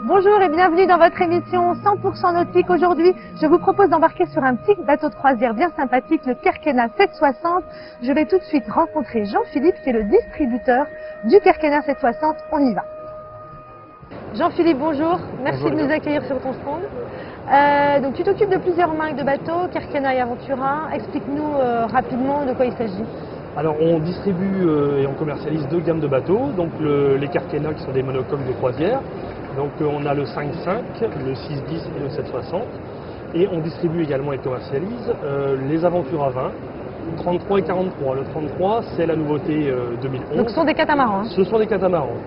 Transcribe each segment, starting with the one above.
Bonjour et bienvenue dans votre émission 100% nautique. Aujourd'hui, je vous propose d'embarquer sur un petit bateau de croisière bien sympathique, le Kerkena 760. Je vais tout de suite rencontrer Jean-Philippe qui est le distributeur du Kerkena 760. On y va. Jean-Philippe, bonjour. Merci de nous accueillir sur ton stand. Donc tu t'occupes de plusieurs marques de bateaux, Kerkena et Aventura. Explique-nous rapidement de quoi il s'agit. Alors on distribue et on commercialise deux gammes de bateaux, donc les Kerkena qui sont des monocoques de croisière. Donc on a le 5.5, le 6.10 et le 7.60. Et on distribue également et commercialise les Aventura 20, 33 et 43. Le 33 c'est la nouveauté 2011. Donc ce sont des catamarans. Ce sont des catamarans.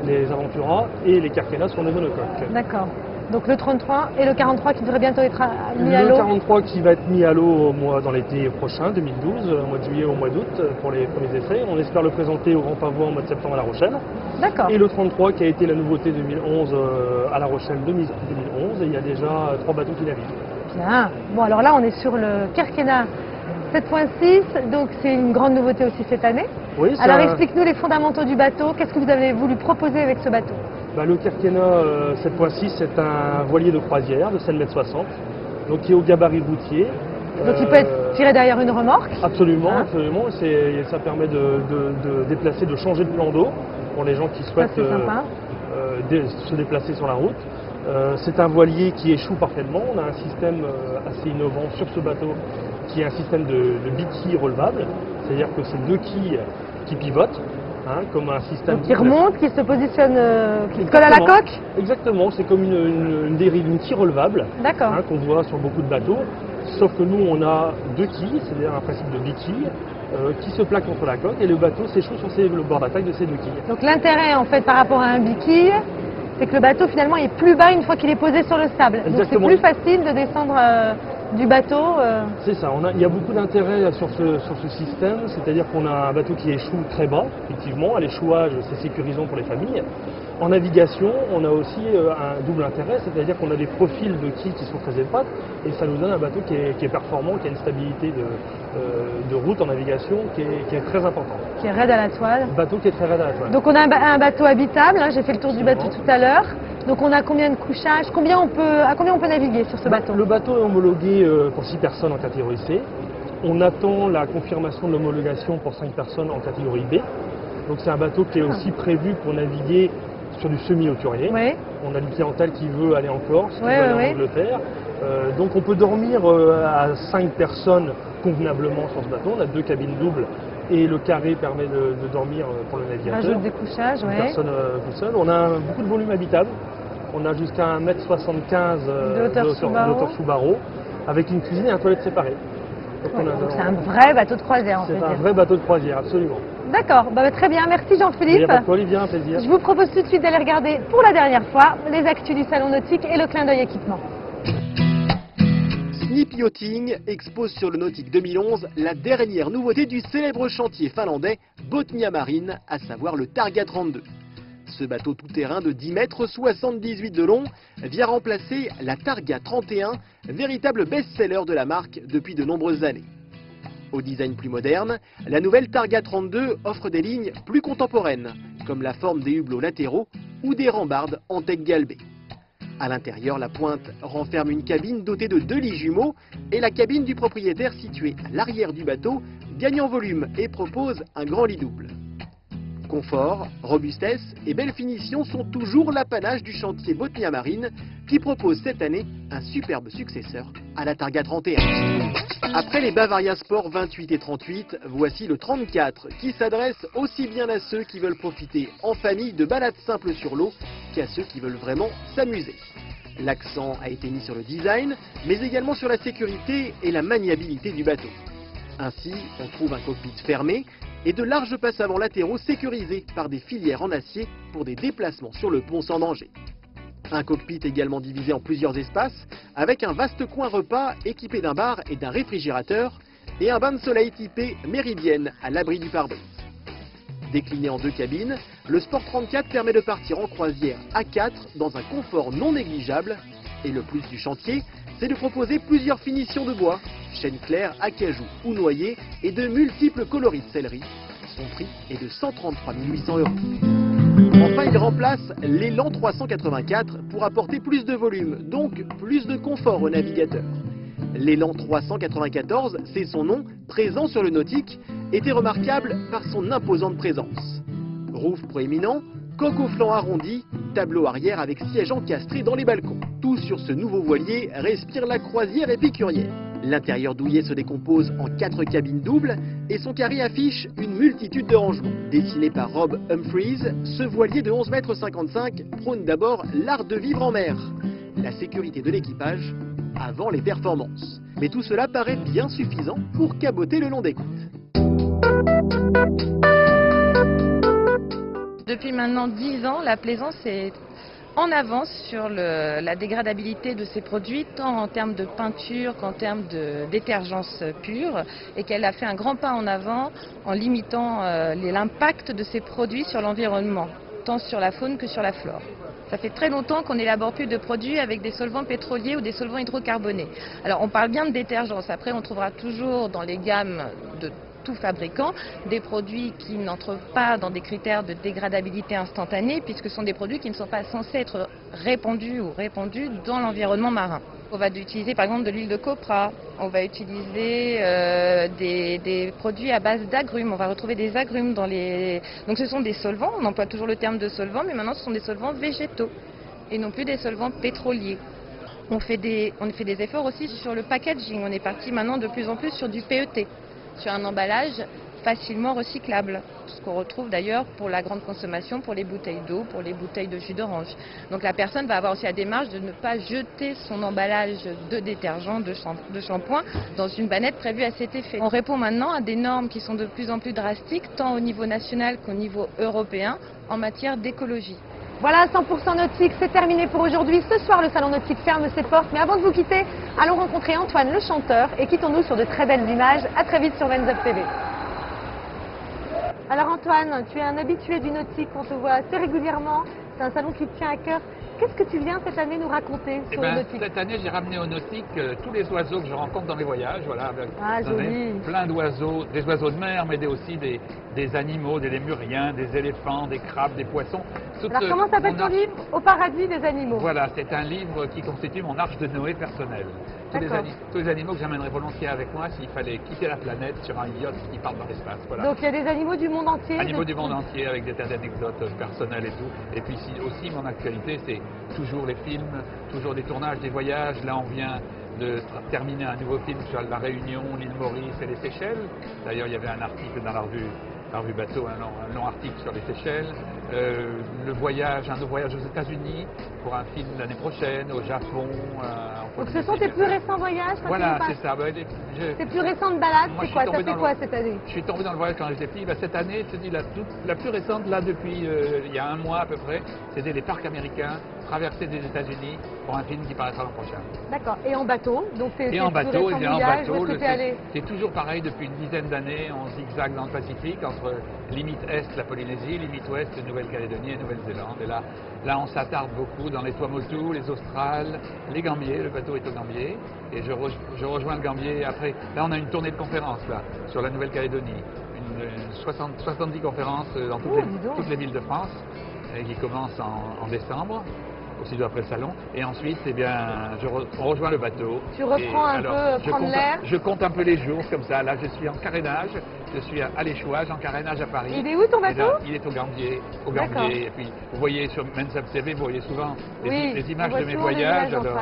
Les Aventura et les Kerkena sont des monocoques. D'accord. Donc le 33 et le 43 qui devrait bientôt être mis à l'eau. Le 43 qui va être mis à l'eau dans l'été prochain, 2012, au mois de juillet, au mois d'août, pour les premiers essais. On espère le présenter au Grand Pavois en mois de septembre à La Rochelle. D'accord. Et le 33 qui a été la nouveauté 2011 à La Rochelle 2011. Et il y a déjà 3 bateaux qui naviguent. Bien. Bon alors là on est sur le Kerkena 7.6, donc c'est une grande nouveauté aussi cette année. Oui, alors explique-nous les fondamentaux du bateau, qu'est-ce que vous avez voulu proposer avec ce bateau? Le Kerkena 7.6 c'est un voilier de croisière de 7,60 m, donc qui est au gabarit routier. Donc il peut être tiré derrière une remorque? Absolument, Hein? absolument. Ça permet de déplacer, de changer de plan d'eau pour les gens qui souhaitent se déplacer sur la route. C'est un voilier qui échoue parfaitement. On a un système assez innovant sur ce bateau qui est un système de biquilles relevables, c'est-à-dire que c'est 2 quilles qui pivotent, comme un système... Donc qui remonte, qui se positionne, qui se colle à la coque? Exactement, c'est comme une quille relevable qu'on voit sur beaucoup de bateaux, sauf que nous on a 2 quilles, c'est-à-dire un principe de biquille, qui se plaque contre la coque et le bateau s'échoue sur le bord d'attaque de ces 2 quilles. Donc l'intérêt en fait par rapport à un biquille, c'est que le bateau finalement est plus bas une fois qu'il est posé sur le sable. Exactement. Donc c'est plus facile de descendre du bateau. C'est ça, il y a beaucoup d'intérêt sur ce système, c'est-à-dire qu'on a un bateau qui échoue très bas, effectivement, à l'échouage c'est sécurisant pour les familles. En navigation, on a aussi un double intérêt, c'est-à-dire qu'on a des profils de quilles qui sont très étroites et ça nous donne un bateau qui est performant, qui a une stabilité de route en navigation qui est très importante. Qui est raide à la toile. Un bateau qui est très raide à la toile. Donc on a un bateau habitable, j'ai fait le tour du bateau tout à l'heure. Donc on a combien de couchages, à combien on peut naviguer sur ce bateau? Le bateau est homologué pour 6 personnes en catégorie C. On attend la confirmation de l'homologation pour 5 personnes en catégorie B. Donc c'est un bateau qui est aussi prévu pour naviguer sur du semi-hauturier. Oui. On a une clientèle qui veut aller en Corse, qui veut aller en Angleterre. Donc on peut dormir à 5 personnes convenablement sur ce bateau. On a 2 cabines doubles et le carré permet de dormir pour le navigateur. Rajoute des couchages, oui. Personne tout seul. On a beaucoup de volume habitable. On a jusqu'à 1,75 m de hauteur sous barreau, avec une cuisine et un toilette séparées. Donc c'est un vrai bateau de croisière en fait. C'est un vrai bateau de croisière, absolument. D'accord, très bien, merci Jean-Philippe. Il n'y a pas de quoi, Olivier, un plaisir. Je vous propose tout de suite d'aller regarder pour la dernière fois les actus du salon nautique et le clin d'œil équipement. Snip Yachting expose sur le Nautique 2011 la dernière nouveauté du célèbre chantier finlandais Botnia Marine, à savoir le Targa 32. Ce bateau tout-terrain de 10 mètres 78 de long vient remplacer la Targa 31, véritable best-seller de la marque depuis de nombreuses années. Au design plus moderne, la nouvelle Targa 32 offre des lignes plus contemporaines, comme la forme des hublots latéraux ou des rambardes en teck galbée. À l'intérieur, la pointe renferme une cabine dotée de 2 lits jumeaux et la cabine du propriétaire située à l'arrière du bateau gagne en volume et propose un grand lit double. Confort, robustesse et belle finition sont toujours l'apanage du chantier Botnia Marine qui propose cette année un superbe successeur à la Targa 31. Après les Bavaria Sport 28 et 38, voici le 34 qui s'adresse aussi bien à ceux qui veulent profiter en famille de balades simples sur l'eau qu'à ceux qui veulent vraiment s'amuser. L'accent a été mis sur le design, mais également sur la sécurité et la maniabilité du bateau. Ainsi, on trouve un cockpit fermé et de larges passes avant latéraux sécurisés par des filières en acier pour des déplacements sur le pont sans danger. Un cockpit également divisé en plusieurs espaces, avec un vaste coin repas équipé d'un bar et d'un réfrigérateur, et un bain de soleil typé Méridienne à l'abri du pare-brise. Décliné en 2 cabines, le Sport 34 permet de partir en croisière à 4 dans un confort non négligeable. Et le plus du chantier, c'est de proposer plusieurs finitions de bois, chêne clair, acajou ou noyer et de multiples coloris de sellerie. Son prix est de 133 800 €. Enfin, il remplace l'Élan 384 pour apporter plus de volume, donc plus de confort aux navigateurs. L'Élan 394, c'est son nom, présent sur le Nautique, était remarquable par son imposante présence. Roof proéminent, coque au flanc arrondi, tableau arrière avec siège encastré dans les balcons. Tout sur ce nouveau voilier respire la croisière épicurienne. L'intérieur douillet se décompose en 4 cabines doubles et son carré affiche une multitude de rangements. Dessiné par Rob Humphries, ce voilier de 11,55 m prône d'abord l'art de vivre en mer, la sécurité de l'équipage avant les performances. Mais tout cela paraît bien suffisant pour caboter le long des côtes. Depuis maintenant 10 ans, la Plaisance est en avance sur la dégradabilité de ses produits, tant en termes de peinture qu'en termes de détergence pure, et qu'elle a fait un grand pas en avant en limitant l'impact de ses produits sur l'environnement, tant sur la faune que sur la flore. Ça fait très longtemps qu'on n'élabore plus de produits avec des solvants pétroliers ou des solvants hydrocarbonés. Alors on parle bien de détergence, après on trouvera toujours dans les gammes de tout fabricant des produits qui n'entrent pas dans des critères de dégradabilité instantanée, puisque ce sont des produits qui ne sont pas censés être répandus dans l'environnement marin. On va utiliser par exemple de l'huile de copra, on va utiliser des produits à base d'agrumes, on va retrouver des agrumes dans les... Donc ce sont des solvants, on emploie toujours le terme de solvant, mais maintenant ce sont des solvants végétaux et non plus des solvants pétroliers. On fait des efforts aussi sur le packaging, on est parti maintenant de plus en plus sur du PET, sur un emballage facilement recyclable, ce qu'on retrouve d'ailleurs pour la grande consommation, pour les bouteilles d'eau, pour les bouteilles de jus d'orange. Donc la personne va avoir aussi la démarche de ne pas jeter son emballage de détergent, de shampoing dans une bannette prévue à cet effet. On répond maintenant à des normes qui sont de plus en plus drastiques, tant au niveau national qu'au niveau européen, en matière d'écologie. Voilà, 100% nautique, c'est terminé pour aujourd'hui. Ce soir, le salon nautique ferme ses portes. Mais avant de vous quitter, allons rencontrer Antoine le chanteur et quittons-nous sur de très belles images. À très vite sur Venz Up TV. Alors Antoine, tu es un habitué du nautique, on te voit assez régulièrement. C'est un salon qui te tient à cœur. Qu'est-ce que tu viens cette année nous raconter sur le nautique? Cette année, j'ai ramené au nautique tous les oiseaux que je rencontre dans les voyages. Voilà, joli. Plein d'oiseaux, des oiseaux de mer, mais aussi des animaux, des lémuriens, des éléphants, des crabes, des poissons. Alors comment s'appelle ton livre? Au paradis des animaux. Voilà, c'est un livre qui constitue mon arche de Noé personnelle. Tous les animaux que j'amènerais volontiers avec moi s'il fallait quitter la planète sur un yacht qui part dans l'espace. Voilà. Donc il y a des animaux du monde entier? Animaux du monde entier avec des tas d'anecdotes personnelles et tout. Et puis aussi mon actualité, c'est toujours les films, toujours des tournages, des voyages. Là on vient de terminer un nouveau film sur la Réunion, l'île Maurice et les Seychelles. D'ailleurs il y avait un article dans la revue Bateau, un long article sur les Seychelles. Un voyage aux États-Unis pour un film l'année prochaine, au Japon. Donc ce sont tes plus récents voyages? Voilà, c'est ça. Tes plus récentes balades, c'est quoi? Ça fait quoi cette année? Je suis tombé dans le voyage quand j'étais petit. Cette année, je te dis, la plus récente, là depuis il y a un mois à peu près, c'était les parcs américains, traversée des États-Unis pour un film qui paraîtra l'an prochain. D'accord. Et en bateau? Donc et en bateau, c'est toujours pareil depuis une dizaine d'années. On zigzague dans le Pacifique entre limite est la Polynésie, limite ouest Nouvelle-Calédonie et Nouvelle-Zélande. Et là, on s'attarde beaucoup dans les Tuamotu, les Australes, les Gambiers. Le bateau est au Gambier et je rejoins le Gambier après. Là, on a une tournée de conférences là sur la Nouvelle-Calédonie, 70 conférences dans toutes les villes de France qui commencent en décembre. Aussitôt après le salon, et ensuite, eh bien, on rejoint le bateau. Tu reprends prendre l'air. Je compte un peu les jours, comme ça. Là, je suis en carénage, je suis à l'échouage, en carénage à Paris. Il est où ton bateau? Il est au Gambier. Et puis, vous voyez sur Venz Up TV, vous voyez souvent les images de mes voyages. Alors,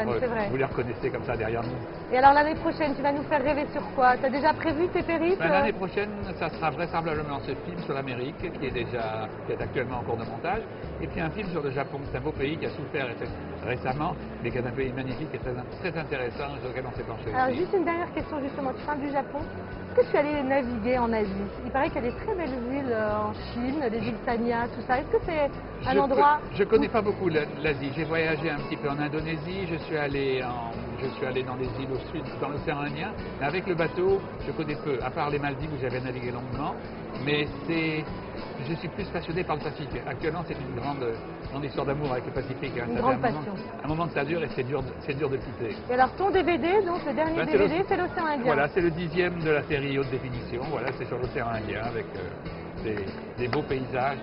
vous les reconnaissez comme ça derrière nous. Et alors, l'année prochaine, tu vas nous faire rêver sur quoi? Tu as déjà prévu tes périples? L'année prochaine, ça sera vraisemblablement ce film sur l'Amérique, qui est actuellement en cours de montage. Et puis un film sur le Japon. C'est un beau pays qui a souffert récemment, mais qui est un pays magnifique et très intéressant sur lequel on s'est penché. Alors juste une dernière question justement, tu parles du Japon. que je suis allée naviguer en Asie? Il paraît qu'il y a des très belles îles en Chine, les îles Tanya, tout ça. Est-ce que c'est un endroit... Je ne connais pas beaucoup l'Asie. J'ai voyagé un petit peu en Indonésie, je suis allé dans des îles au sud, dans l'océan Indien. Mais avec le bateau, je connais peu, à part les Maldives où j'avais navigué longuement. Mais je suis plus passionné par le Pacifique. Actuellement, c'est une grande histoire d'amour avec le Pacifique. Une grande passion. Un moment de ça dure et c'est dur de quitter. Et alors ton DVD, donc le dernier DVD, c'est l'océan Indien. Voilà, c'est le 10e de la série haute définition. Voilà, c'est sur l'océan Indien avec des beaux paysages,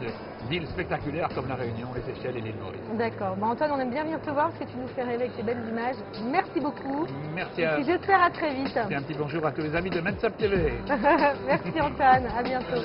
d'îles spectaculaires comme la Réunion, les Seychelles et l'île Maurice. D'accord. Bon, Antoine, on aime bien venir te voir parce que tu nous fais rêver avec tes belles images. Merci beaucoup. Merci et j'espère à très vite. Et un petit bonjour à tous les amis de Mensap TV. Merci Antoine, à bientôt.